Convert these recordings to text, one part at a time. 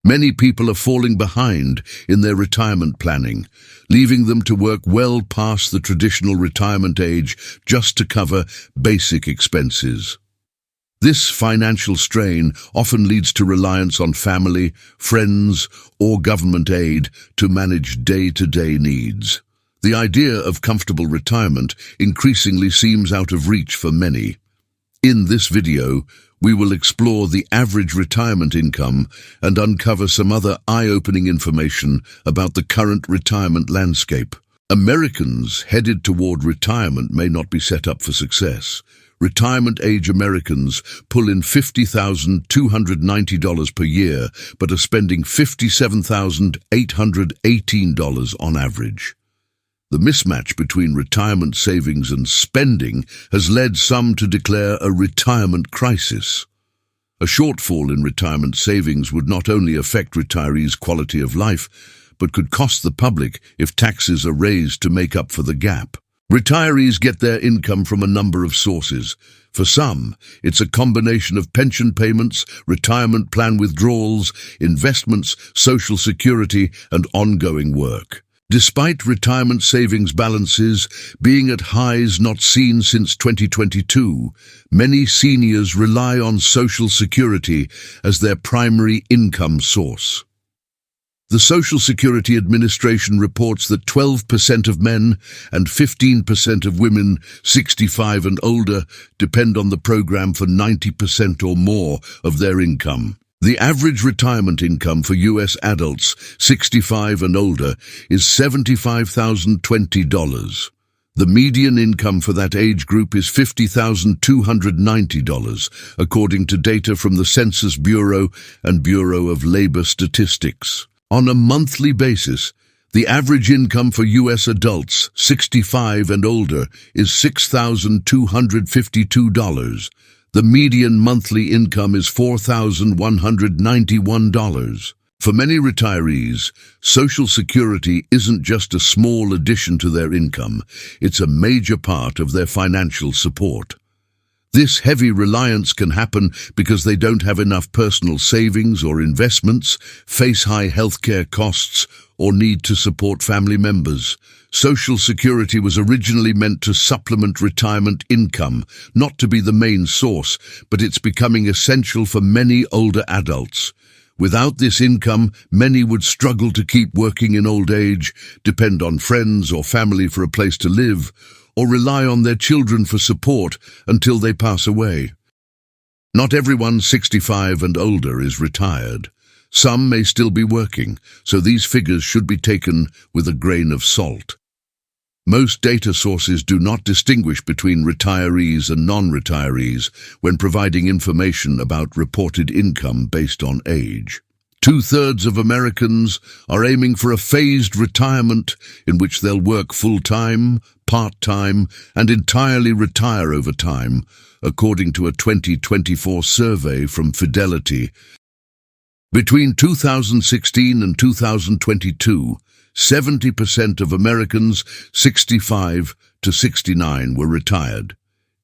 Many people are falling behind in their retirement planning, leaving them to work well past the traditional retirement age just to cover basic expenses. This financial strain often leads to reliance on family, friends, or government aid to manage day-to-day needs. The idea of comfortable retirement increasingly seems out of reach for many. In this video, we will explore the average retirement income and uncover some other eye-opening information about the current retirement landscape. Americans headed toward retirement may not be set up for success. Retirement-age Americans pull in $50,290 per year, but are spending $57,818 on average. The mismatch between retirement savings and spending has led some to declare a retirement crisis. A shortfall in retirement savings would not only affect retirees' quality of life, but could cost the public if taxes are raised to make up for the gap. Retirees get their income from a number of sources. For some, it's a combination of pension payments, retirement plan withdrawals, investments, Social Security, and ongoing work. Despite retirement savings balances being at highs not seen since 2022, many seniors rely on Social Security as their primary income source. The Social Security Administration reports that 12% of men and 15% of women 65 and older depend on the program for 90% or more of their income. The average retirement income for U.S. adults 65 and older is $75,020. The median income for that age group is $50,290, according to data from the Census Bureau and Bureau of Labor Statistics. On a monthly basis, the average income for U.S. adults 65 and older is $6,252. The median monthly income is $4,191. For many retirees, Social Security isn't just a small addition to their income, it's a major part of their financial support. This heavy reliance can happen because they don't have enough personal savings or investments, face high healthcare costs, or need to support family members. Social Security was originally meant to supplement retirement income, not to be the main source, but it's becoming essential for many older adults. Without this income, many would struggle to keep working in old age, depend on friends or family for a place to live, or rely on their children for support until they pass away. Not everyone 65 and older is retired. Some may still be working, so these figures should be taken with a grain of salt. Most data sources do not distinguish between retirees and non-retirees when providing information about reported income based on age. 2/3 of Americans are aiming for a phased retirement in which they'll work full-time, part-time, and entirely retire over time, according to a 2024 survey from Fidelity. Between 2016 and 2022, 70% of Americans 65 to 69 were retired.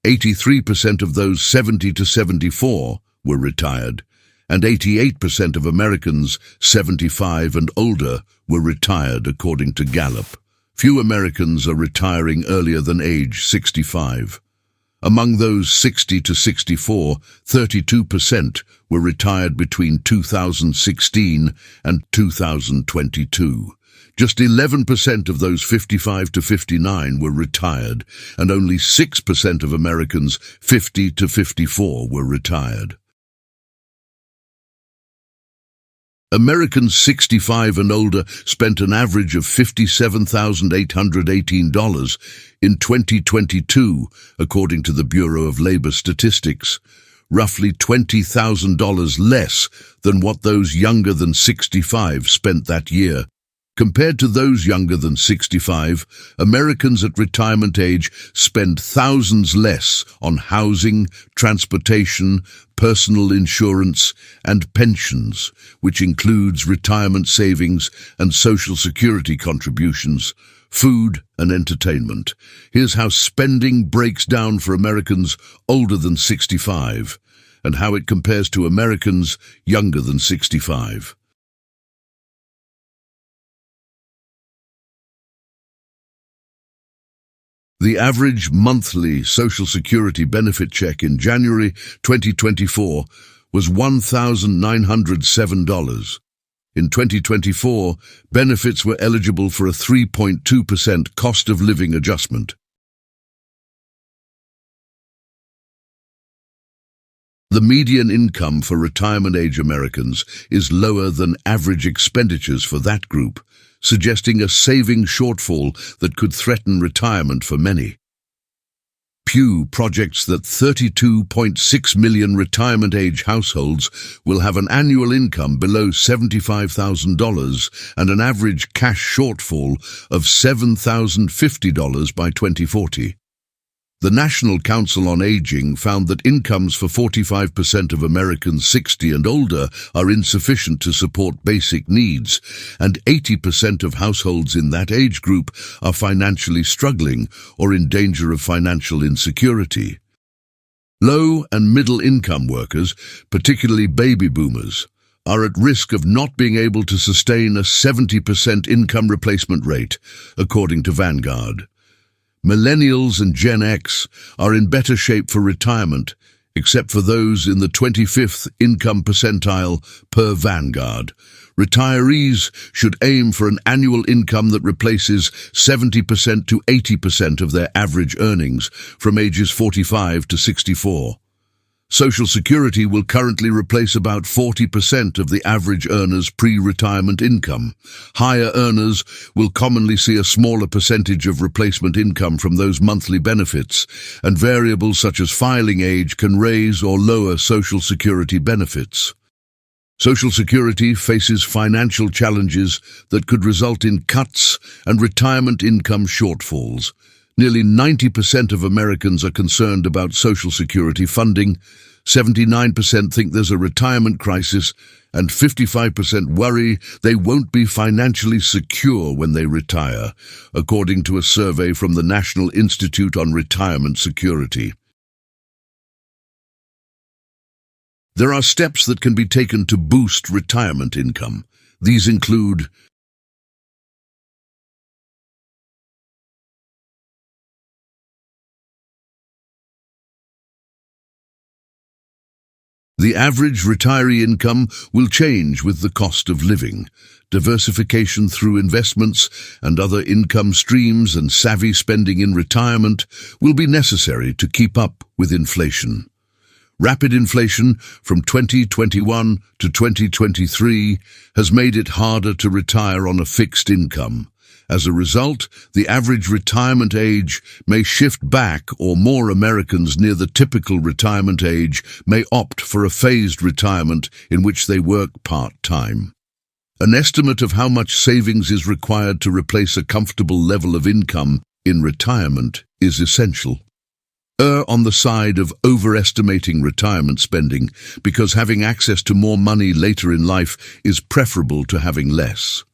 83% of those 70 to 74 were retired, and 88% of Americans 75 and older were retired, according to Gallup. Few Americans are retiring earlier than age 65. Among those 60 to 64, 32% were retired between 2016 and 2022. Just 11% of those 55 to 59 were retired, and only 6% of Americans 50 to 54 were retired. Americans 65 and older spent an average of $57,818 in 2022, according to the Bureau of Labor Statistics, roughly $20,000 less than what those younger than 65 spent that year. Compared to those younger than 65, Americans at retirement age spend thousands less on housing, transportation, personal insurance, and pensions, which includes retirement savings and Social Security contributions, food and entertainment. Here's how spending breaks down for Americans older than 65, and how it compares to Americans younger than 65. The average monthly Social Security benefit check in January 2024 was $1,907. In 2024, benefits were eligible for a 3.2% cost of living adjustment. The median income for retirement-age Americans is lower than average expenditures for that group, suggesting a saving shortfall that could threaten retirement for many. Pew projects that 32.6 million retirement-age households will have an annual income below $75,000 and an average cash shortfall of $7,050 by 2040. The National Council on Aging found that incomes for 45% of Americans 60 and older are insufficient to support basic needs, and 80% of households in that age group are financially struggling or in danger of financial insecurity. Low and middle-income workers, particularly baby boomers, are at risk of not being able to sustain a 70% income replacement rate, according to Vanguard. Millennials and Gen X are in better shape for retirement, except for those in the 25th income percentile per Vanguard. Retirees should aim for an annual income that replaces 70% to 80% of their average earnings from ages 45 to 64. Social Security will currently replace about 40% of the average earner's pre-retirement income. Higher earners will commonly see a smaller percentage of replacement income from those monthly benefits, and variables such as filing age can raise or lower Social Security benefits. Social Security faces financial challenges that could result in cuts and retirement income shortfalls. Nearly 90% of Americans are concerned about Social Security funding, 79% think there's a retirement crisis, and 55% worry they won't be financially secure when they retire, according to a survey from the National Institute on Retirement Security. There are steps that can be taken to boost retirement income. These include the average retiree income will change with the cost of living. Diversification through investments and other income streams and savvy spending in retirement will be necessary to keep up with inflation. Rapid inflation from 2021 to 2023 has made it harder to retire on a fixed income. As a result, the average retirement age may shift back, or more Americans near the typical retirement age may opt for a phased retirement in which they work part-time. An estimate of how much savings is required to replace a comfortable level of income in retirement is essential. Err on the side of overestimating retirement spending, because having access to more money later in life is preferable to having less.